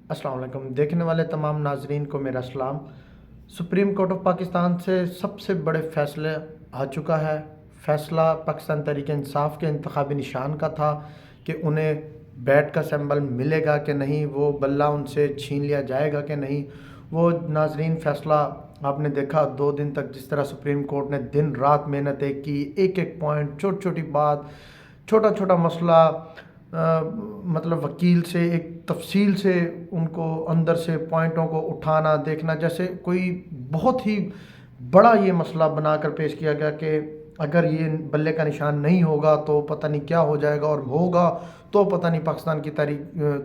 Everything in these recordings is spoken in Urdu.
السلام علیکم دیکھنے والے تمام ناظرین کو میرا سلام۔ سپریم کورٹ آف پاکستان سے سب سے بڑے فیصلے آ چکا ہے۔ فیصلہ پاکستان تحریک انصاف کے انتخابی نشان کا تھا کہ انہیں بیٹ کا سمبل ملے گا کہ نہیں، وہ بلہ ان سے چھین لیا جائے گا کہ نہیں۔ وہ ناظرین فیصلہ آپ نے دیکھا 2 دن تک جس طرح سپریم کورٹ نے دن رات محنتیں کی، ایک ایک پوائنٹ، چھوٹی چھوٹی بات، چھوٹا چھوٹا مسئلہ، مطلب وکیل سے ایک تفصیل سے ان کو اندر سے پوائنٹوں کو اٹھانا دیکھنا، جیسے کوئی بہت ہی بڑا یہ مسئلہ بنا کر پیش کیا گیا کہ اگر یہ بلے کا نشان نہیں ہوگا تو پتہ نہیں کیا ہو جائے گا، اور ہوگا تو پتہ نہیں پاکستان کی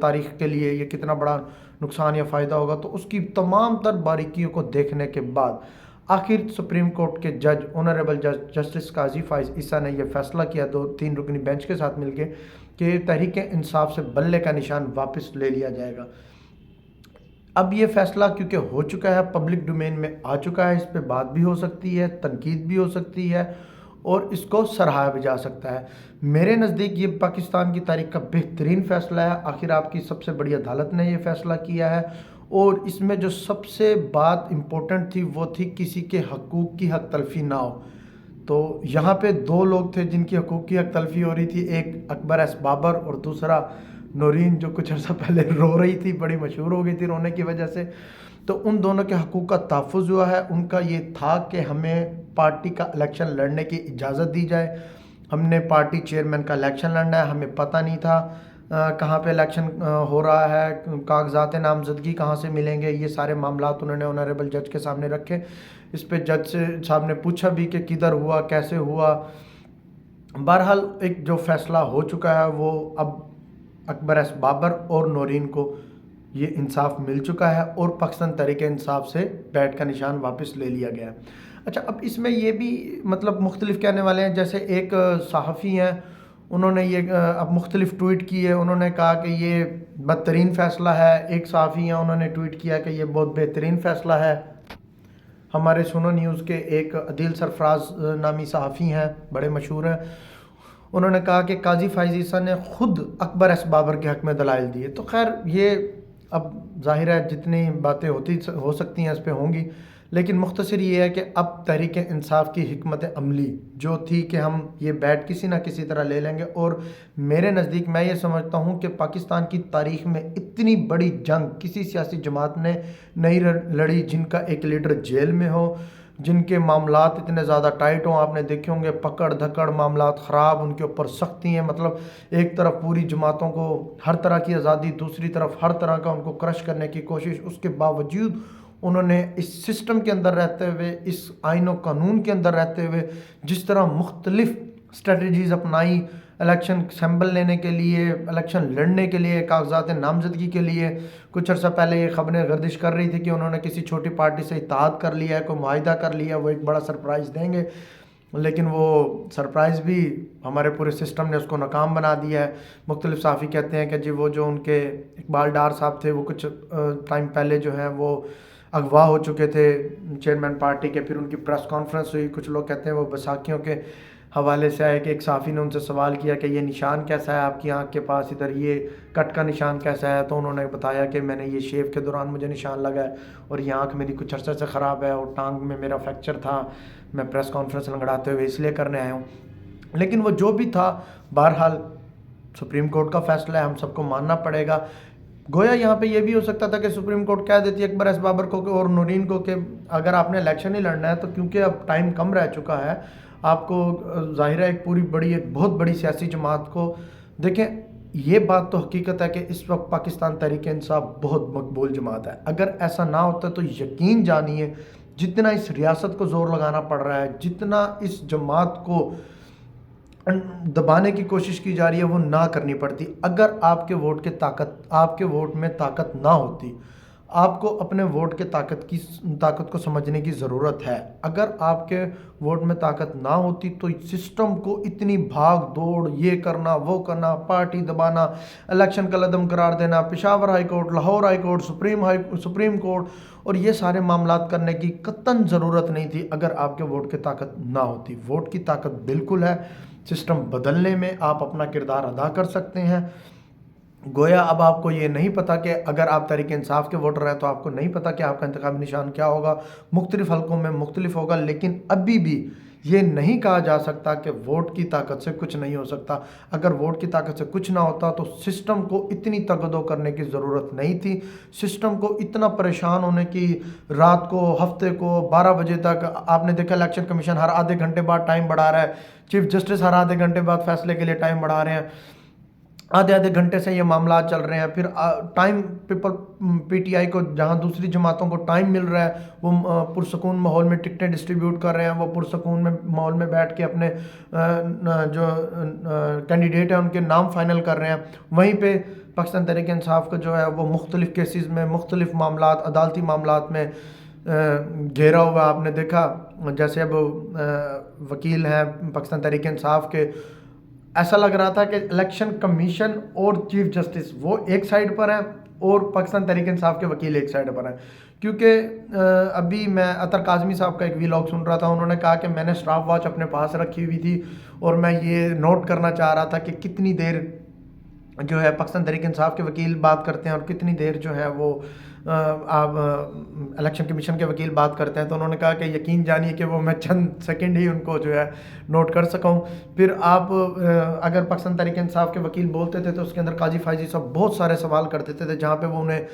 تاریخ کے لیے یہ کتنا بڑا نقصان یا فائدہ ہوگا۔ تو اس کی تمام تر باریکیوں کو دیکھنے کے بعد آخر سپریم کورٹ کے جج آنریبل جج جسٹس قاضی فائز عیسیٰ نے یہ فیصلہ کیا 3 رکنی بینچ کے ساتھ مل کے کہ تحریک انصاف سے بلے کا نشان واپس لے لیا جائے گا۔ اب یہ فیصلہ کیونکہ ہو چکا ہے، پبلک ڈومین میں آ چکا ہے، اس پہ بات بھی ہو سکتی ہے، تنقید بھی ہو سکتی ہے اور اس کو سراہا بھی جا سکتا ہے۔ میرے نزدیک یہ پاکستان کی تاریخ کا بہترین فیصلہ ہے۔ آخر آپ کی سب سے بڑی عدالت نے یہ فیصلہ کیا ہے، اور اس میں جو سب سے بات امپورٹنٹ تھی وہ تھی کسی کے حقوق کی حق تلفی نہ ہو۔ تو یہاں پہ 2 لوگ تھے جن کی حقوق کی حق تلفی ہو رہی تھی، ایک اکبر ایس بابر اور دوسرا نورین، جو کچھ عرصہ پہلے رو رہی تھی، بڑی مشہور ہو گئی تھی رونے کی وجہ سے۔ تو ان دونوں کے حقوق کا تحفظ ہوا ہے۔ ان کا یہ تھا کہ ہمیں پارٹی کا الیکشن لڑنے کی اجازت دی جائے۔ ہم نے پارٹی چیئرمین کا الیکشن لڑنا ہے، ہمیں پتہ نہیں تھا کہاں پہ الیکشن ہو رہا ہے، کاغذات نامزدگی کہاں سے ملیں گے، یہ سارے معاملات انہوں نے آنریبل جج کے سامنے رکھے۔ اس پہ جج سے صاحب نے پوچھا بھی کہ کدھر ہوا، کیسے ہوا۔ بہرحال ایک جو فیصلہ ہو چکا ہے وہ اب اکبر ایس بابر اور نورین کو یہ انصاف مل چکا ہے، اور پاکستان تحریک انصاف سے بیٹ کا نشان واپس لے لیا گیا ہے۔ اچھا، اب اس میں یہ بھی مطلب مختلف کہنے والے ہیں، جیسے ایک صحافی ہیں، انہوں نے یہ اب مختلف ٹویٹ کیے، انہوں نے کہا کہ یہ بدترین فیصلہ ہے۔ ایک صحافی ہیں، انہوں نے ٹویٹ کیا کہ یہ بہت بہترین فیصلہ ہے۔ ہمارے سنو نیوز کے ایک عدیل سرفراز نامی صحافی ہیں، بڑے مشہور ہیں، انہوں نے کہا کہ قاضی فائز عیسیٰ نے خود اکبر ایس بابر کے حق میں دلائل دیے۔ تو خیر یہ اب ظاہر ہے جتنی باتیں ہو سکتی ہیں اس پہ ہوں گی، لیکن مختصر یہ ہے کہ اب تحریک انصاف کی حکمت عملی جو تھی کہ ہم یہ بیٹ کسی نہ کسی طرح لے لیں گے، اور میرے نزدیک میں یہ سمجھتا ہوں کہ پاکستان کی تاریخ میں اتنی بڑی جنگ کسی سیاسی جماعت نے نہیں لڑی جن کا ایک لیڈر جیل میں ہو، جن کے معاملات اتنے زیادہ ٹائٹ ہوں۔ آپ نے دیکھے ہوں گے پکڑ دھکڑ، معاملات خراب، ان کے اوپر سختی ہیں، مطلب ایک طرف پوری جماعتوں کو ہر طرح کی آزادی، دوسری طرف ہر طرح کا ان کو کرش کرنے کی کوشش، اس کے باوجود انہوں نے اس سسٹم کے اندر رہتے ہوئے، اس آئین و قانون کے اندر رہتے ہوئے جس طرح مختلف اسٹریٹجیز اپنائی، الیکشن سیمبل لینے کے لیے، الیکشن لڑنے کے لیے، کاغذات نامزدگی کے لیے۔ کچھ عرصہ پہلے یہ خبریں گردش کر رہی تھی کہ انہوں نے کسی چھوٹی پارٹی سے اتحاد کر لیا ہے، کوئی معاہدہ کر لیا ہے، وہ ایک بڑا سرپرائز دیں گے، لیکن وہ سرپرائز بھی ہمارے پورے سسٹم نے اس کو ناکام بنا دیا ہے۔ مختلف صحافی کہتے ہیں کہ جی وہ جو ان کے اقبال ڈار صاحب تھے، وہ کچھ ٹائم پہلے جو ہیں وہ اغوا ہو چکے تھے چیئرمین پارٹی کے، پھر ان کی پریس کانفرنس ہوئی، کچھ لوگ کہتے ہیں وہ بیساکھیوں کے حوالے سے آئے کہ ایک صحافی نے ان سے سوال کیا کہ یہ نشان کیسا ہے آپ کی آنکھ کے پاس، ادھر یہ کٹ کا نشان کیسا ہے، تو انہوں نے بتایا کہ میں نے یہ شیو کے دوران مجھے نشان لگا ہے، اور یہ آنکھ میری کچھ عرصے سے خراب ہے، اور ٹانگ میں میرا فریکچر تھا، میں پریس کانفرنس لنگڑاتے ہوئے اس لیے کرنے آیا ہوں۔ لیکن وہ جو بھی تھا، بہرحال سپریم کورٹ کا فیصلہ ہے، ہم سب کو ماننا پڑے گا۔ گویا یہاں پہ یہ بھی ہو سکتا تھا کہ سپریم کورٹ کہہ دیتی اکبر ایس بابر کو اور نورین کو کہ اگر آپ نے الیکشن ہی لڑنا ہے تو کیونکہ اب ٹائم کم رہ چکا ہے، آپ کو ظاہر ہے ایک بہت بڑی سیاسی جماعت کو دیکھیں، یہ بات تو حقیقت ہے کہ اس وقت پاکستان تحریک انصاف بہت مقبول جماعت ہے۔ اگر ایسا نہ ہوتا تو یقین جانیے جتنا اس ریاست کو زور لگانا پڑ رہا ہے، جتنا اس جماعت کو دبانے کی کوشش کی جا رہی ہے، وہ نہ کرنی پڑتی۔ اگر آپ کے ووٹ میں طاقت نہ ہوتی، آپ کو اپنے ووٹ کے طاقت کو سمجھنے کی ضرورت ہے۔ اگر آپ کے ووٹ میں طاقت نہ ہوتی تو سسٹم کو اتنی بھاگ دوڑ، یہ کرنا وہ کرنا، پارٹی دبانا، الیکشن کا عدم قرار دینا، Peshawar high court, Lahore high court, supreme court, اور یہ سارے معاملات کرنے کی قطعاً ضرورت نہیں تھی اگر آپ کے ووٹ کی طاقت نہ ہوتی۔ ووٹ کی طاقت بالکل ہے، سسٹم بدلنے میں آپ اپنا کردار ادا کر سکتے ہیں۔ گویا اب آپ کو یہ نہیں پتہ کہ اگر آپ تحریک انصاف کے ووٹر ہیں تو آپ کو نہیں پتہ کہ آپ کا انتخابی نشان کیا ہوگا، مختلف حلقوں میں مختلف ہوگا، لیکن ابھی بھی یہ نہیں کہا جا سکتا کہ ووٹ کی طاقت سے کچھ نہیں ہو سکتا۔ اگر ووٹ کی طاقت سے کچھ نہ ہوتا تو سسٹم کو اتنی تگدو کرنے کی ضرورت نہیں تھی، سسٹم کو اتنا پریشان ہونے کی، رات کو ہفتے کو 12 بجے تک آپ نے دیکھا الیکشن کمیشن ہر آدھے گھنٹے بعد ٹائم بڑھا رہا ہے، چیف جسٹس ہر آدھے گھنٹے بعد فیصلے کے لیے ٹائم بڑھا رہے ہیں، آدھے آدھے گھنٹے سے یہ معاملات چل رہے ہیں، پھر time people P T I کو جہاں دوسری جماعتوں کو ٹائم مل رہا ہے وہ پرسکون ماحول میں ٹکٹیں ڈسٹریبیوٹ کر رہے ہیں، وہ پرسکون میں ماحول میں بیٹھ کے اپنے جو کینڈیڈیٹ ہیں ان کے نام فائنل کر رہے ہیں، وہیں پہ پاکستان تحریک انصاف کا جو ہے وہ مختلف کیسز میں مختلف معاملات عدالتی معاملات میں گھیرا ہوا۔ آپ نے دیکھا جیسے اب وکیل ہیں پاکستان تحریک انصاف کے، ایسا لگ رہا تھا کہ الیکشن کمیشن اور چیف جسٹس وہ ایک سائیڈ پر ہیں اور پاکستان تحریک انصاف کے وکیل ایک سائیڈ پر ہیں، کیونکہ ابھی میں عطر کاظمی صاحب کا ایک ویلاگ سن رہا تھا، انہوں نے کہا کہ میں نے اسٹاپ واچ اپنے پاس رکھی ہوئی تھی اور میں یہ نوٹ کرنا چاہ رہا تھا کہ کتنی دیر جو ہے پاکستان تحریک انصاف کے وکیل بات کرتے ہیں اور کتنی دیر جو ہے وہ آپ الیکشن کمیشن کے وکیل بات کرتے ہیں، تو انہوں نے کہا کہ یقین جانیے کہ وہ میں چند سیکنڈ ہی ان کو جو ہے نوٹ کر سکا ہوں۔ پھر آپ اگر پاکستان تحریک انصاف کے وکیل بولتے تھے تو اس کے اندر قاضی فائزی صاحب بہت سارے سوال کر دیتے تھے، جہاں پہ وہ انہیں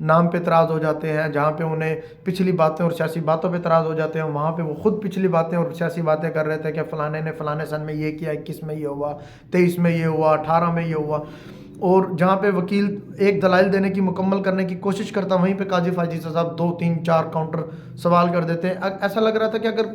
نام پہ اعتراض ہو جاتے ہیں، جہاں پہ انہیں پچھلی باتیں اور سیاسی باتوں پہ اعتراض ہو جاتے ہیں، وہاں پہ وہ خود پچھلی باتیں اور سیاسی باتیں کر رہے تھے کہ فلانے نے فلانے سن میں یہ کیا، 21 میں یہ ہوا، 23 میں یہ ہوا، 18 میں یہ ہوا، اور جہاں پہ وکیل ایک دلائل دینے کی مکمل کرنے کی کوشش کرتا وہیں پہ قاضی فائزی صاحب 2 3 4 کاؤنٹر سوال کر دیتے ہیں۔ ایسا لگ رہا تھا کہ اگر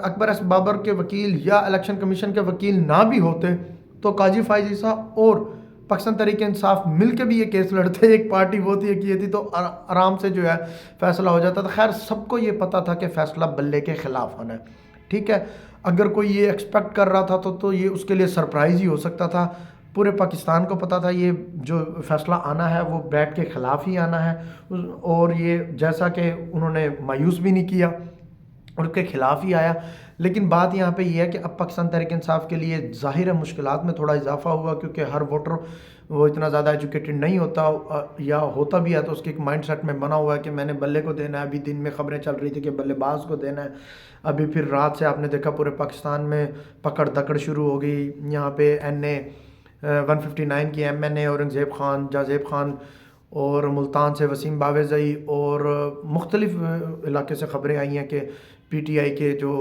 اکبر ایس بابر کے وکیل یا الیکشن کمیشن کے وکیل نہ بھی ہوتے تو قاضی فائزی صاحب اور پاکستان تحریک انصاف مل کے بھی یہ کیس لڑتے، ایک پارٹی وہ تھی ایک یہ تھی، تو آرام سے جو ہے فیصلہ ہو جاتا تھا۔ خیر سب کو یہ پتہ تھا کہ فیصلہ بلے کے خلاف ہونا ہے، ٹھیک ہے، اگر کوئی یہ ایکسپیکٹ کر رہا تھا تو یہ اس کے لیے سرپرائز ہی ہو سکتا تھا۔ پورے پاکستان کو پتہ تھا یہ جو فیصلہ آنا ہے وہ بیٹ کے خلاف ہی آنا ہے، اور یہ جیسا کہ انہوں نے مایوس بھی نہیں کیا ان کے خلاف ہی آیا۔ لیکن بات یہاں پہ یہ ہے کہ اب پاکستان تحریک انصاف کے لیے ظاہر ہے مشکلات میں تھوڑا اضافہ ہوا، کیونکہ ہر ووٹر وہ اتنا زیادہ ایجوکیٹڈ نہیں ہوتا، یا ہوتا بھی ہے تو اس کے ایک مائنڈ سیٹ میں بنا ہوا ہے کہ میں نے بلے کو دینا ہے۔ ابھی دن میں خبریں چل رہی تھی کہ بلے باز کو دینا ہے، ابھی پھر رات سے آپ نے دیکھا پورے پاکستان میں پکڑ دکڑ شروع ہو گئی۔ یہاں پہ NA 159 کی MNA اورنگزیب خان، جازیب خان، اور ملتان سے وسیم باویزئی، اور مختلف علاقے سے خبریں آئی ہیں کہ PTI کے جو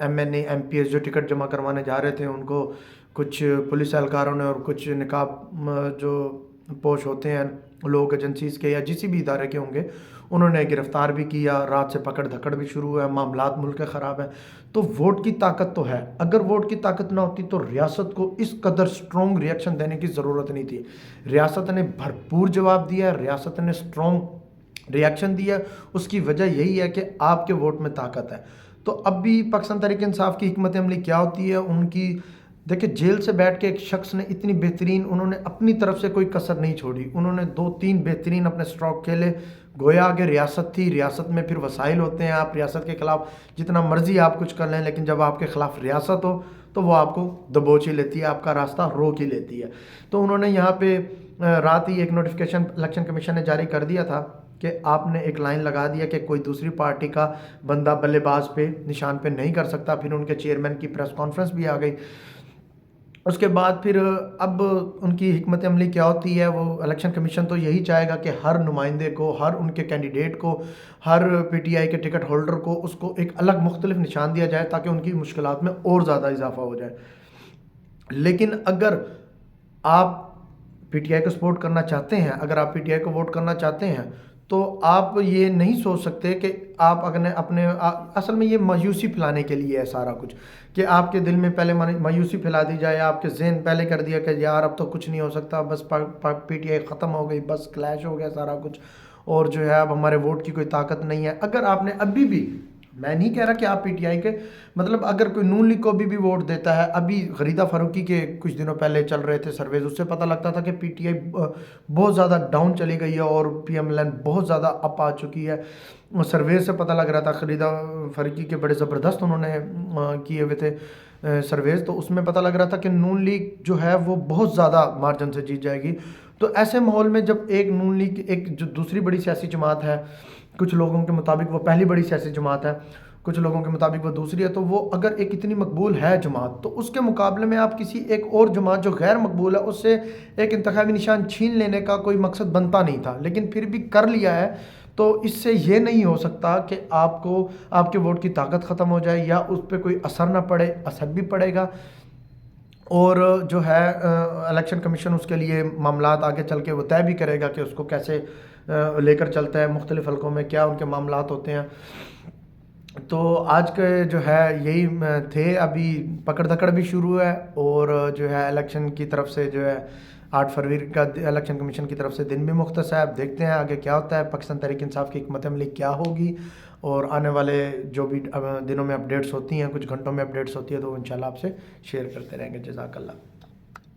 MNA MPs جو ٹکٹ جمع کروانے جا رہے تھے ان کو کچھ پولیس اہلکاروں نے اور کچھ نقاب جو پوش ہوتے ہیں لوگ ایجنسیز کے یا جسی بھی ادارے کے ہوں گے انہوں نے گرفتار بھی کیا، رات سے پکڑ دھکڑ بھی شروع ہے، معاملات ملک کے خراب ہیں۔ تو ووٹ کی طاقت تو ہے، اگر ووٹ کی طاقت نہ ہوتی تو ریاست کو اس قدر سٹرونگ ریاکشن دینے کی ضرورت نہیں تھی۔ ریاست نے بھرپور جواب دیا، ریاست نے سٹرونگ ریاکشن دیا، اس کی وجہ یہی ہے کہ آپ کے ووٹ میں طاقت ہے۔ تو اب بھی پاکستان تحریک انصاف کی حکمت عملی کیا ہوتی ہے ان کی، دیکھیں جیل سے بیٹھ کے ایک شخص نے اتنی بہترین، انہوں نے اپنی طرف سے کوئی کسر نہیں چھوڑی، انہوں نے 2 3 بہترین اپنے سٹروک کھیلے، گویا کہ ریاست تھی، ریاست میں پھر وسائل ہوتے ہیں، آپ ریاست کے خلاف جتنا مرضی آپ کچھ کر لیں، لیکن جب آپ کے خلاف ریاست ہو تو وہ آپ کو دبوچ ہی لیتی ہے، آپ کا راستہ روک ہی لیتی ہے۔ تو انہوں نے یہاں پہ رات ہی ایک نوٹیفیکیشن الیکشن کمیشن نے جاری کر دیا تھا کہ آپ نے ایک لائن لگا دیا کہ کوئی دوسری پارٹی کا بندہ بلے باز پہ نشان پہ نہیں کر سکتا۔ پھر ان کے چیئرمین کی پریس کانفرنس بھی آ گئی۔ اس کے بعد پھر اب ان کی حکمت عملی کیا ہوتی ہے، وہ الیکشن کمیشن تو یہی چاہے گا کہ ہر نمائندے کو، ہر ان کے کینڈیڈیٹ کو، ہر PTI کے ٹکٹ ہولڈر کو اس کو ایک الگ مختلف نشان دیا جائے تاکہ ان کی مشکلات میں اور زیادہ اضافہ ہو جائے۔ لیکن اگر آپ PTI کو سپورٹ کرنا چاہتے ہیں، اگر آپ PTI کو ووٹ کرنا چاہتے ہیں تو آپ یہ نہیں سوچ سکتے کہ آپ اپنے اصل میں یہ مایوسی پھیلانے کے لیے ہے سارا کچھ، کہ آپ کے دل میں پہلے مایوسی پھیلا دی جائے، آپ کے ذہن پہلے کر دیا کہ یار اب تو کچھ نہیں ہو سکتا، بس PTI ختم ہو گئی، بس کلیش ہو گیا سارا کچھ، اور جو ہے اب ہمارے ووٹ کی کوئی طاقت نہیں ہے۔ اگر آپ نے ابھی بھی، میں نہیں کہہ رہا کہ آپ PTI کے، مطلب اگر کوئی نون لیگ کو ابھی بھی ووٹ دیتا ہے، ابھی غریدہ فاروقی کے کچھ دنوں پہلے چل رہے تھے سرویز، اس سے پتہ لگتا تھا کہ PTI بہت زیادہ ڈاؤن چلی گئی ہے اور PMLN بہت زیادہ اپ آ چکی ہے۔ سرویز سے پتہ لگ رہا تھا، غریدہ فاروقی کے بڑے زبردست انہوں نے کیے ہوئے تھے سرویز، تو اس میں پتہ لگ رہا تھا کہ نون لیگ جو ہے وہ بہت زیادہ مارجن سے جیت جائے گی۔ تو ایسے ماحول میں جب ایک نون لیگ ایک جو دوسری بڑی سیاسی جماعت ہے، کچھ لوگوں کے مطابق وہ پہلی بڑی سیاسی جماعت ہے، کچھ لوگوں کے مطابق وہ دوسری ہے، تو وہ اگر ایک اتنی مقبول ہے جماعت، تو اس کے مقابلے میں آپ کسی ایک اور جماعت جو غیر مقبول ہے اس سے ایک انتخابی نشان چھین لینے کا کوئی مقصد بنتا نہیں تھا، لیکن پھر بھی کر لیا ہے، تو اس سے یہ نہیں ہو سکتا کہ آپ کو آپ کے ووٹ کی طاقت ختم ہو جائے یا اس پہ کوئی اثر نہ پڑے، اثر بھی پڑے گا۔ اور جو ہے الیکشن کمیشن اس کے لیے معاملات آگے چل کے وہ طے بھی کرے گا کہ اس کو کیسے لے کر چلتا ہے، مختلف حلقوں میں کیا ان کے معاملات ہوتے ہیں۔ تو آج کے جو ہے یہی تھے، ابھی پکڑ دھکڑ بھی شروع ہے، اور جو ہے الیکشن کی طرف سے جو ہے 8 فروری کا الیکشن کمیشن کی طرف سے دن بھی مختص ہے۔ اب دیکھتے ہیں آگے کیا ہوتا ہے، پاکستان تحریک انصاف کی حکمت عملی کیا ہوگی، اور آنے والے جو بھی دنوں میں اپڈیٹس ہوتی ہیں، کچھ گھنٹوں میں اپڈیٹس ہوتی ہے، تو وہ انشاءاللہ آپ سے شیئر کرتے رہیں گے۔ جزاک اللہ۔